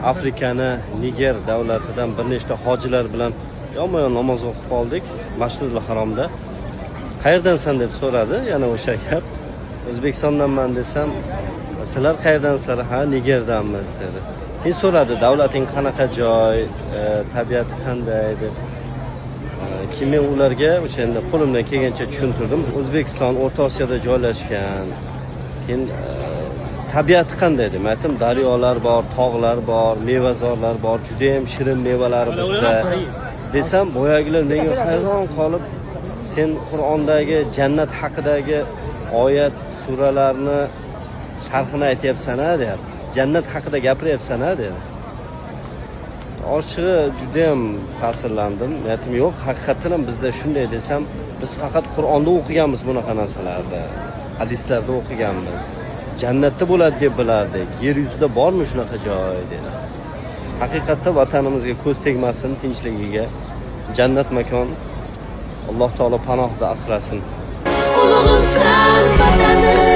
Afrikani Niger davlatidan bir nechta hojilar bilan yonma-yon namoz o'qib qoldik Masjidul Haromda. Qayerdansan deb so'radi, yana o'sha gap. O'zbekistondanman desam, sizlar qayerdansizlar? Ha, Nigerdanmiz dedi. Keyin so'radi, davlating qanaqa joy, tabiati qanday deb. Keyin men ularga o'shanda qo'limdan kelgancha tushuntirdim. O'zbekiston O'rta Osiyoda joylashgan. Keyin tabiati qanday deb aytdim, daryolar bor, tog'lar bor, mevazorlar bor, juda ham shirin mevalari bizda. Desam, boyagilar menga hayron qolib, sen Qur'ondagi jannat haqidagi oyat, suralarni sharhini aytyapsan-a deyapti. Jannat haqida gapiryapsan-a dedi. Ochig'i juda ham ta'sirlandim. Aytdim, yo'q, haqiqatan ham bizda shunday desam, biz faqat Qur'onda o'qiganmiz bunaqa narsalarni, hadislarda o'qiganmiz. Jannatda bo'ladi deb bilardik. Yer yuzida bormi shunaqa joy dedi. Haqiqatda vatanimizga ko'z tegmasin, tinchligiga, jannat makon. Alloh taolo panohida asrasin. Ulug'imsan vatanim